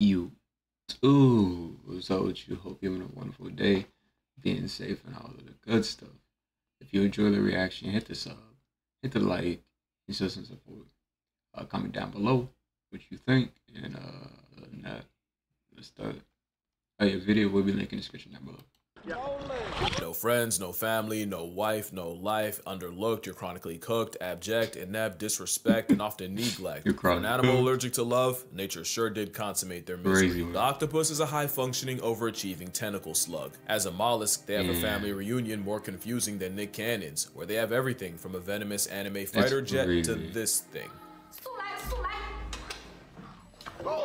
You too. What's up with you? Hope you're having a wonderful day, being safe, and all of the good stuff. If you enjoy the reaction, hit the sub, hit the like, and show some support. Comment down below what you think, and other than that, let's start. Your video will be linked in the description down below. No friends, no family, no wife, no life, underlooked, you're chronically cooked, abject, inept, disrespect, and often neglect. For an animal allergic to love, nature sure did consummate their misery. The octopus is a high-functioning, overachieving tentacle slug. As a mollusk, they have a family reunion more confusing than Nick Cannon's, where they have everything from a venomous anime fighter jet to this thing.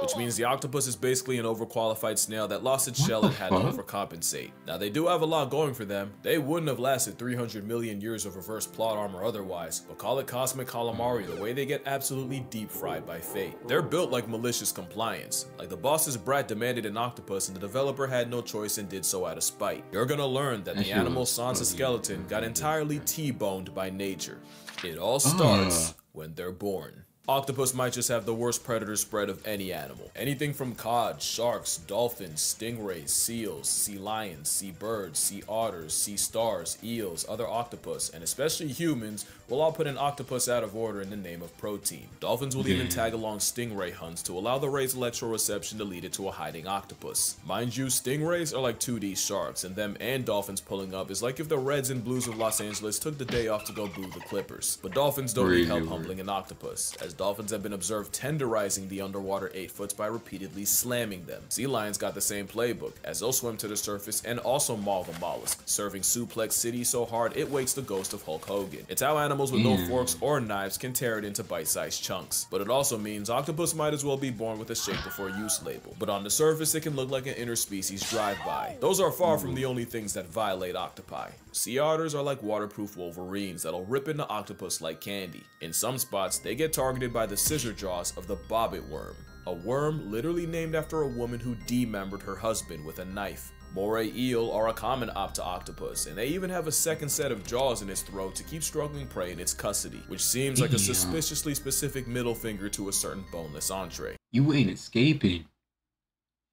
Which means the octopus is basically an overqualified snail that lost its shell and had to overcompensate. Now they do have a lot going for them. They wouldn't have lasted 300 million years of reverse plot armor otherwise, but call it cosmic calamari the way they get absolutely deep fried by fate. They're built like malicious compliance. Like the boss's brat demanded an octopus and the developer had no choice and did so out of spite. You're gonna learn that the animal sans a skeleton got entirely T-boned by nature. It all starts when they're born. Octopus might just have the worst predator spread of any animal. Anything from cod, sharks, dolphins, stingrays, seals, sea lions, sea birds, sea otters, sea stars, eels, other octopus, and especially humans will all put an octopus out of order in the name of protein. Dolphins will even tag along stingray hunts to allow the ray's electroreception to lead it to a hiding octopus. Mind you, stingrays are like 2D sharks, and them and dolphins pulling up is like if the Reds and Blues of Los Angeles took the day off to go boo the Clippers. But dolphins don't need help humbling an octopus, as dolphins have been observed tenderizing the underwater 8-foots by repeatedly slamming them. Sea lions got the same playbook, as they'll swim to the surface and also maul the mollusk, serving Suplex City so hard it wakes the ghost of Hulk Hogan. It's how animals with no forks or knives can tear it into bite-sized chunks. But it also means octopus might as well be born with a shake before use label. But on the surface it can look like an interspecies drive-by. Those are far from the only things that violate octopi. Sea otters are like waterproof wolverines that'll rip into octopus like candy. In some spots, they get targeted by the scissor jaws of the bobbit worm, a worm literally named after a woman who demembered her husband with a knife. Moray eel are a common octopus, and they even have a second set of jaws in its throat to keep struggling prey in its custody, which seems like a suspiciously specific middle finger to a certain boneless entree. You ain't escaping.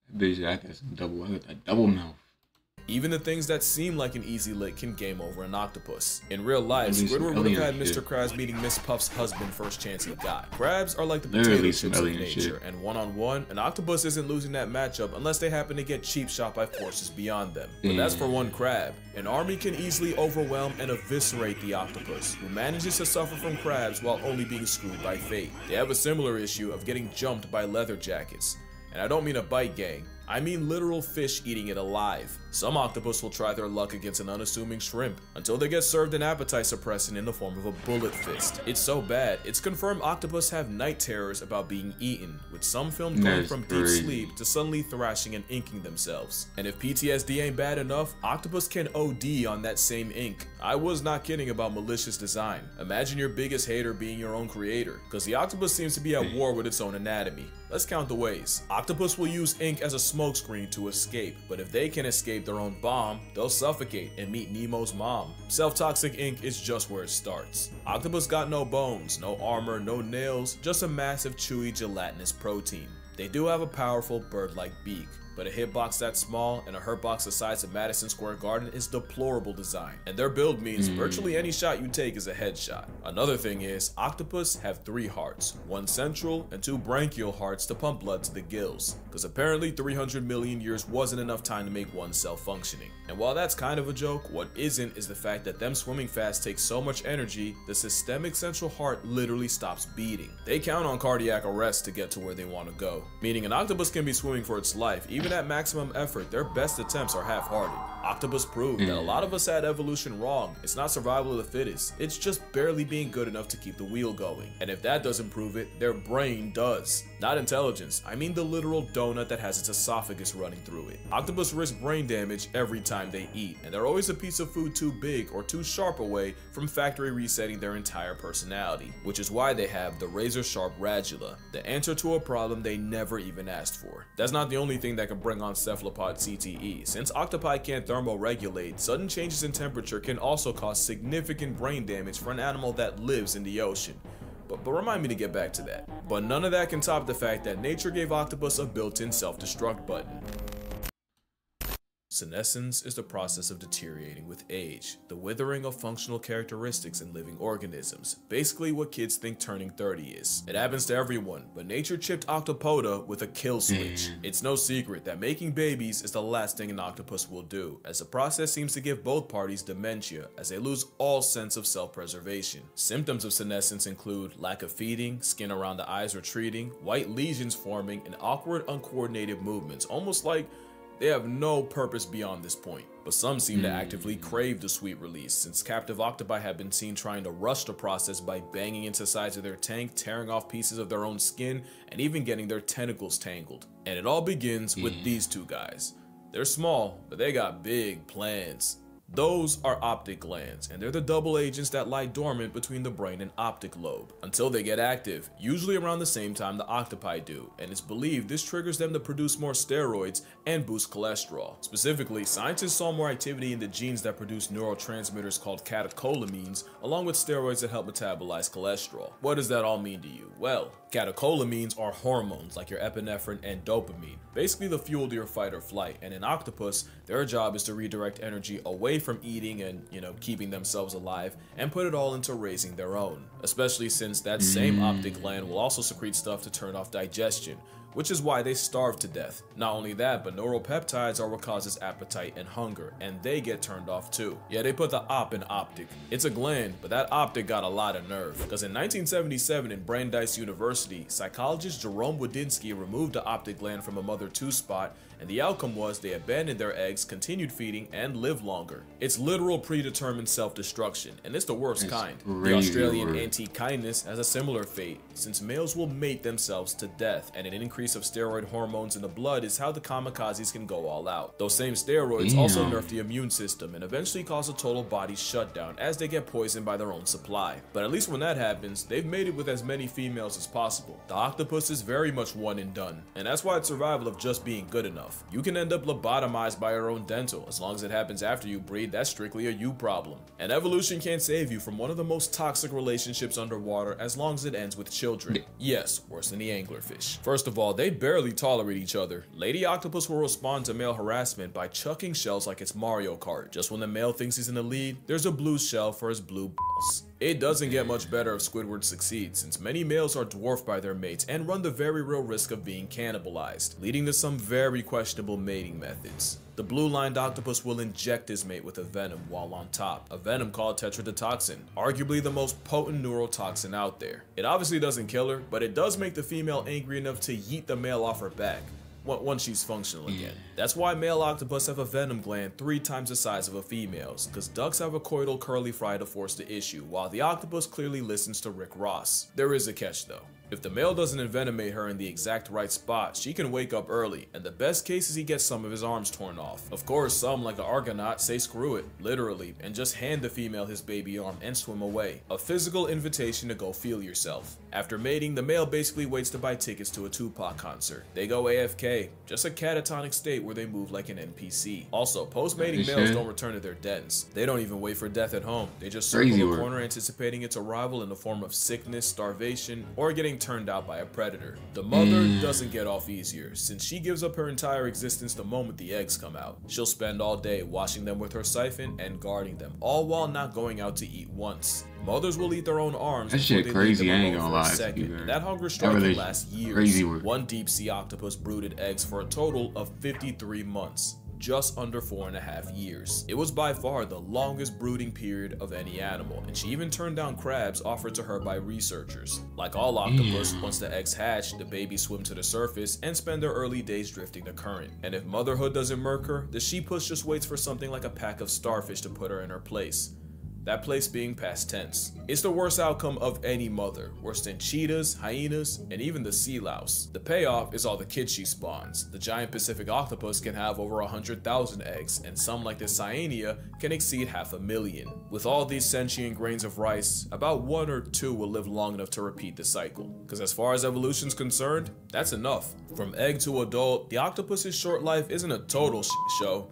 That bitch, I got some double mouth. Even the things that seem like an easy lick can game over an octopus. In real life, Squidward would have had Mr. Krabs meeting Miss Puff's husband first chance he got. Crabs are like the potato chips of nature, and one-on-one, an octopus isn't losing that matchup unless they happen to get cheap shot by forces beyond them. But that's for one crab. An army can easily overwhelm and eviscerate the octopus, who manages to suffer from crabs while only being screwed by fate. They have a similar issue of getting jumped by leather jackets. And I don't mean a bite gang, I mean literal fish eating it alive. Some octopus will try their luck against an unassuming shrimp until they get served an appetite suppressant in the form of a bullet fist. It's so bad, it's confirmed octopus have night terrors about being eaten, with some filmed going from deep sleep to suddenly thrashing and inking themselves. And if PTSD ain't bad enough, octopus can OD on that same ink. I was not kidding about malicious design. Imagine your biggest hater being your own creator, cause the octopus seems to be at war with its own anatomy. Let's count the ways. Octopus will use ink as a smokescreen to escape, but if they can escape their own bomb, they'll suffocate and meet Nemo's mom. Self-toxic ink is just where it starts. Octopus got no bones, no armor, no nails, just a massive chewy gelatinous protein. They do have a powerful bird-like beak, but a hitbox that small and a hurtbox the size of Madison Square Garden is deplorable design, and their build means virtually any shot you take is a headshot. Another thing is, octopus have 3 hearts, 1 central and 2 branchial hearts to pump blood to the gills, because apparently 300 million years wasn't enough time to make one cell functioning. And while that's kind of a joke, what isn't is the fact that them swimming fast takes so much energy, the systemic central heart literally stops beating. They count on cardiac arrest to get to where they want to go, meaning an octopus can be swimming for its life, even at maximum effort, their best attempts are half-hearted. Octopus proved that a lot of us had evolution wrong. It's not survival of the fittest, it's just barely being good enough to keep the wheel going. And if that doesn't prove it, their brain does. Not intelligence, I mean the literal donut that has its esophagus running through it. Octopus risk brain damage every time they eat, and they're always a piece of food too big or too sharp away from factory resetting their entire personality, which is why they have the razor-sharp radula, the answer to a problem they never even asked for. That's not the only thing that can bring on cephalopod CTE. Since octopi can't thermoregulate, sudden changes in temperature can also cause significant brain damage for an animal that lives in the ocean. but remind me to get back to that. But none of that can top the fact that nature gave octopus a built-in self-destruct button. Senescence is the process of deteriorating with age, the withering of functional characteristics in living organisms, basically what kids think turning 30 is. It happens to everyone, but nature chipped Octopoda with a kill switch. It's no secret that making babies is the last thing an octopus will do, as the process seems to give both parties dementia as they lose all sense of self-preservation. Symptoms of senescence include lack of feeding, skin around the eyes retreating, white lesions forming, and awkward uncoordinated movements, almost like they have no purpose beyond this point. But some seem to actively crave the sweet release, since captive octopi have been seen trying to rush the process by banging into sides of their tank, tearing off pieces of their own skin, and even getting their tentacles tangled. And it all begins with these two guys. They're small, but they got big plans. Those are optic glands, and they're the double agents that lie dormant between the brain and optic lobe until they get active, usually around the same time the octopi do, and it's believed this triggers them to produce more steroids and boost cholesterol. Specifically, scientists saw more activity in the genes that produce neurotransmitters called catecholamines, along with steroids that help metabolize cholesterol. What does that all mean to you? Well, catecholamines are hormones like your epinephrine and dopamine, basically the fuel to your fight or flight, and in octopus, their job is to redirect energy away from eating and, keeping themselves alive and put it all into raising their own, especially since that same optic gland will also secrete stuff to turn off digestion, which is why they starve to death. Not only that, but neuropeptides are what causes appetite and hunger, and they get turned off too. Yeah, they put the op in optic. It's a gland, but that optic got a lot of nerve, because in 1977 in Brandeis University, psychologist Jerome Wodinsky removed the optic gland from a mother 2 spot, and the outcome was they abandoned their eggs, continued feeding, and lived longer. It's literal predetermined self-destruction, and it's the worst kind. The Australian Antechinus has a similar fate, since males will mate themselves to death, and an increase of steroid hormones in the blood is how the kamikazes can go all out. Those same steroids also nerf the immune system and eventually cause a total body shutdown as they get poisoned by their own supply. But at least when that happens, they've mated with as many females as possible. The octopus is very much one and done, and that's why it's survival of just being good enough. You can end up lobotomized by your own dental. As long as it happens after you breed, that's strictly a you problem. And evolution can't save you from one of the most toxic relationships underwater as long as it ends with children. Yes, worse than the anglerfish. First of all, they barely tolerate each other. Lady octopus will respond to male harassment by chucking shells like it's Mario Kart. Just when the male thinks he's in the lead, there's a blue shell for his blue balls. It doesn't get much better if Squidward succeeds, since many males are dwarfed by their mates and run the very real risk of being cannibalized, leading to some very questionable mating methods. The blue-lined octopus will inject his mate with a venom while on top, a venom called tetrodotoxin, arguably the most potent neurotoxin out there. It obviously doesn't kill her, but it does make the female angry enough to yeet the male off her back once she's functional again. That's why male octopus have a venom gland 3 times the size of a female's, because ducks have a coital curly fry to force the issue, while the octopus clearly listens to Rick Ross. There is a catch though. If the male doesn't envenomate her in the exact right spot, she can wake up early, and the best case is he gets some of his arms torn off. Of course, some, like the Argonaut, say screw it, literally, and just hand the female his baby arm and swim away. A physical invitation to go feel yourself. After mating, the male basically waits to buy tickets to a Tupac concert. They go AFK, just a catatonic state where they move like an NPC. Also, post-mating males don't return to their dens. They don't even wait for death at home. They just circle the corner anticipating its arrival in the form of sickness, starvation, or getting turned out by a predator. The mother doesn't get off easier, since she gives up her entire existence the moment the eggs come out. She'll spend all day washing them with her siphon and guarding them, all while not going out to eat once. Mothers will eat their own arms before they leave them alone for a second, and that hunger strike can last years. One deep sea octopus brooded eggs for a total of 53 months. Just under 4.5 years. It was by far the longest brooding period of any animal, and she even turned down crabs offered to her by researchers. Like all octopus, once the eggs hatch, the babies swim to the surface and spend their early days drifting the current. And if motherhood doesn't murk her, the she-puss just waits for something like a pack of starfish to put her in her place. That place being past tense. It's the worst outcome of any mother, worse than cheetahs, hyenas, and even the sea louse. The payoff is all the kids she spawns. The giant Pacific octopus can have over 100,000 eggs, and some like the Cyanea can exceed 500,000. With all these sentient grains of rice, about 1 or 2 will live long enough to repeat the cycle. Because as far as evolution's concerned, that's enough. From egg to adult, the octopus's short life isn't a total show.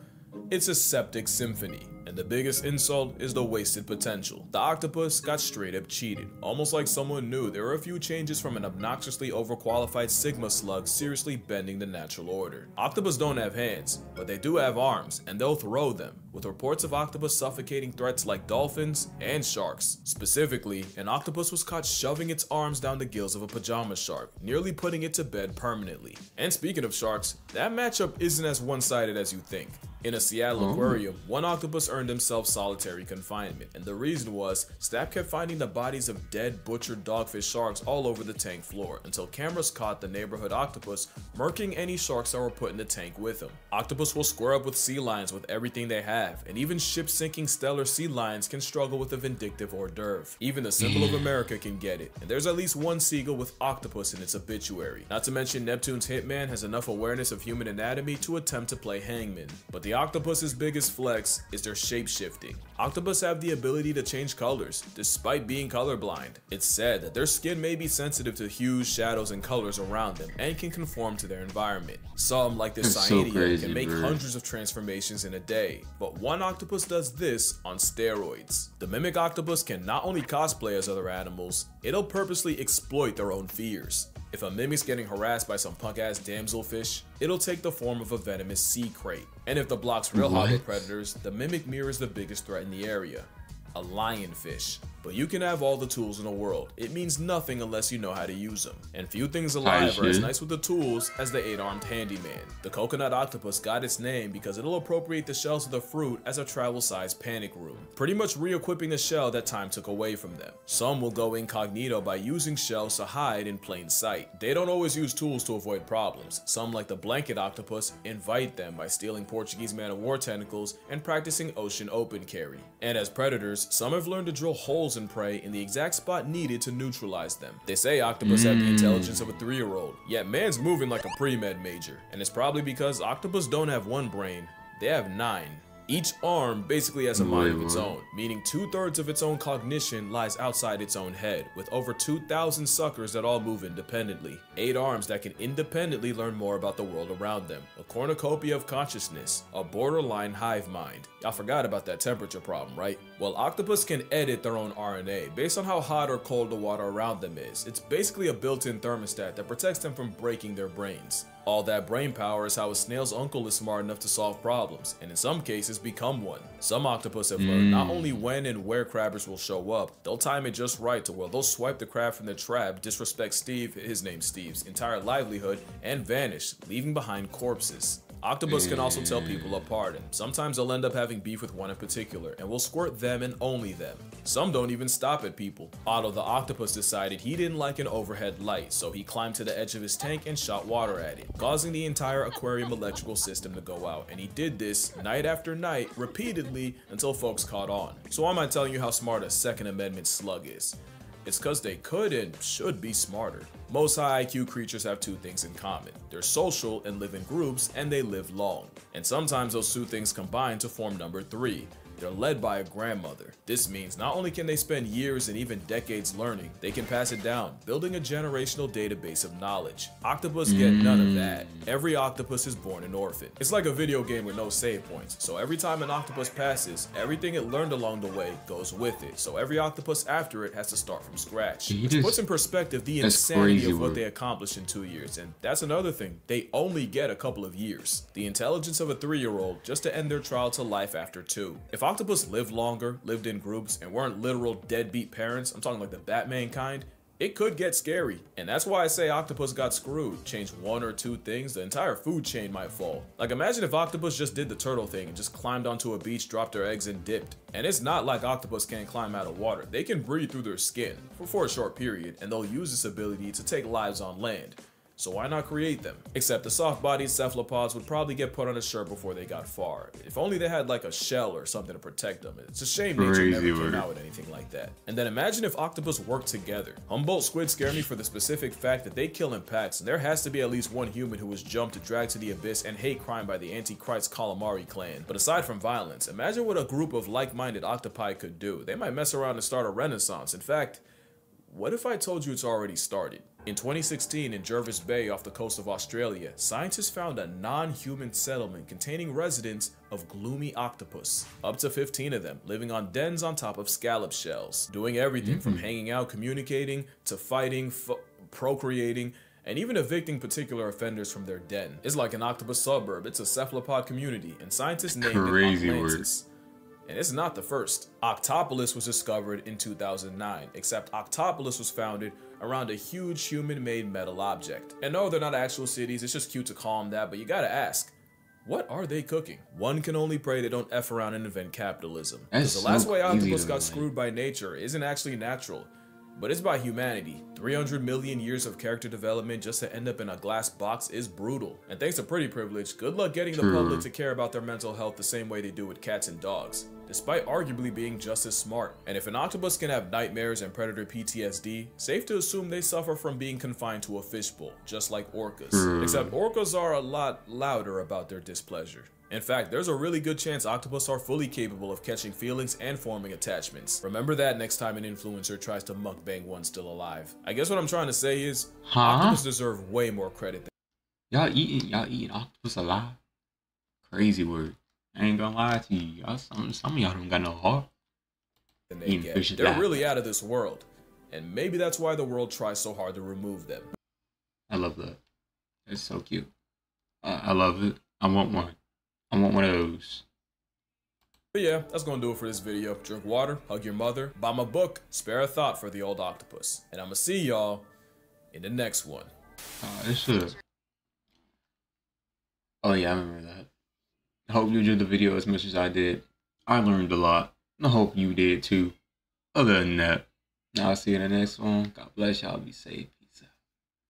It's a septic symphony. And the biggest insult is the wasted potential. The octopus got straight up cheated, almost like someone knew there were a few changes from an obnoxiously overqualified Sigma slug seriously bending the natural order. Octopus don't have hands, but they do have arms, and they'll throw them, with reports of octopus suffocating threats like dolphins and sharks. Specifically, an octopus was caught shoving its arms down the gills of a pajama shark, nearly putting it to bed permanently. And speaking of sharks, that matchup isn't as one-sided as you think. In a Seattle aquarium, one octopus earned himself solitary confinement, and the reason was staff kept finding the bodies of dead, butchered dogfish sharks all over the tank floor until cameras caught the neighborhood octopus murking any sharks that were put in the tank with him. Octopus will square up with sea lions with everything they have, and even ship-sinking stellar sea lions can struggle with a vindictive hors d'oeuvre. Even the symbol of America can get it, and there's at least one seagull with octopus in its obituary. Not to mention Neptune's hitman has enough awareness of human anatomy to attempt to play hangman. But the octopus's biggest flex is their shape-shifting. Octopus have the ability to change colors, despite being colorblind. It's said that their skin may be sensitive to hues, shadows, and colors around them, and can conform to their environment. Some, like this cyanidia, can make hundreds of transformations in a day, but one octopus does this on steroids. The mimic octopus can not only cosplay as other animals, it'll purposely exploit their own fears. If a mimic's getting harassed by some punk-ass damselfish, it'll take the form of a venomous sea crate. And if the block's real hot with predators, the mimic mirrors the biggest threat in the area, a lionfish. But you can have all the tools in the world. It means nothing unless you know how to use them. And few things alive are as nice with the tools as the 8-armed handyman. The coconut octopus got its name because it'll appropriate the shells of the fruit as a travel-sized panic room, pretty much re-equipping the shell that time took away from them. Some will go incognito by using shells to hide in plain sight. They don't always use tools to avoid problems. Some, like the blanket octopus, invite them by stealing Portuguese man-of-war tentacles and practicing ocean open carry. And as predators, some have learned to drill holes and prey in the exact spot needed to neutralize them. They say octopus have the intelligence of a 3-year-old, yet man's moving like a pre-med major, and it's probably because octopus don't have one brain, they have 9. Each arm basically has a mind of its own, meaning 2/3 of its own cognition lies outside its own head, with over 2,000 suckers that all move independently. 8 arms that can independently learn more about the world around them, a cornucopia of consciousness, a borderline hive mind. Y'all forgot about that temperature problem, right? Well, octopus can edit their own RNA based on how hot or cold the water around them is. It's basically a built-in thermostat that protects them from breaking their brains. All that brain power is how a snail's uncle is smart enough to solve problems, and in some cases become one. Some octopus have learned not only when and where crabbers will show up, they'll time it just right to where they'll swipe the crab from the trap, disrespect Steve, his name's Steve's, entire livelihood, and vanish, leaving behind corpses. Octopus can also tell people apart, and sometimes they'll end up having beef with one in particular, and will squirt them and only them. Some don't even stop at people. Otto the octopus decided he didn't like an overhead light, so he climbed to the edge of his tank and shot water at it, causing the entire aquarium electrical system to go out, and he did this night after night, repeatedly, until folks caught on. So why am I telling you how smart a Second Amendment slug is? It's cause they could and should be smarter. Most high IQ creatures have 2 things in common. They're social and live in groups, and they live long. And sometimes those 2 things combine to form number 3. They're led by a grandmother. This means not only can they spend years and even decades learning, they can pass it down, building a generational database of knowledge. Octopus get none of that. Every octopus is born an orphan. It's like a video game with no save points, so every time an octopus passes, everything it learned along the way goes with it, so every octopus after it has to start from scratch. Which puts in perspective the insanity of what they accomplished in 2 years, and that's another thing, they only get a couple of years. The intelligence of a 3-year-old just to end their trial to life after 2. If octopus lived longer, lived in groups, and weren't literal deadbeat parents, I'm talking like the Batman kind, it could get scary. And that's why I say octopus got screwed. Change 1 or 2 things, the entire food chain might fall. Like imagine if octopus just did the turtle thing and just climbed onto a beach, dropped their eggs, and dipped. And it's not like octopus can't climb out of water. They can breathe through their skin for a short period, and they'll use this ability to take lives on land. So why not create them? Except the soft-bodied cephalopods would probably get put on a shirt before they got far. If only they had like a shell or something to protect them. It's a shame nature never came out with anything like that. And then imagine if octopus worked together. Humboldt squid scare me for the specific fact that they kill in packs, and there has to be at least one human who was jumped to drag to the abyss and hate crime by the Antichrist calamari clan. But aside from violence, imagine what a group of like-minded octopi could do. They might mess around and start a renaissance. In fact, what if I told you it's already started? In 2016, in Jervis Bay off the coast of Australia, scientists found a non-human settlement containing residents of gloomy octopus. Up to 15 of them, living on dens on top of scallop shells, doing everything from hanging out, communicating, to fighting, procreating, and even evicting particular offenders from their den. It's like an octopus suburb. It's a cephalopod community, and scientists named it Atlantis. And it's not the first. Octopolis was discovered in 2009, except Octopolis was founded around a huge human-made metal object. And no, they're not actual cities, it's just cute to call them that, but you gotta ask, what are they cooking? One can only pray they don't F around and invent capitalism. Because the last way octopus got screwed by nature isn't actually natural, but it's by humanity. 300 million years of character development just to end up in a glass box is brutal. And thanks to Pretty Privilege, good luck getting the public to care about their mental health the same way they do with cats and dogs, despite arguably being just as smart. And if an octopus can have nightmares and predator PTSD, safe to assume they suffer from being confined to a fishbowl, just like orcas. Except orcas are a lot louder about their displeasure. In fact, there's a really good chance octopus are fully capable of catching feelings and forming attachments. Remember that next time an influencer tries to mukbang one still alive. I guess what I'm trying to say is, octopus deserve way more credit than— Y'all eating octopus alive? Crazy word. I ain't gonna lie to you. Some of y'all don't got no heart. They're really out of this world. And maybe that's why the world tries so hard to remove them. I love that. It's so cute. I love it. I want one. I want one of those. But yeah, that's gonna do it for this video. Drink water, hug your mother, buy my book, spare a thought for the old octopus. And I'ma see y'all in the next one. Oh yeah, I remember that. I hope you enjoyed the video as much as I did. I learned a lot. I hope you did too. Other than that, I'll see you in the next one. God bless y'all. Be safe.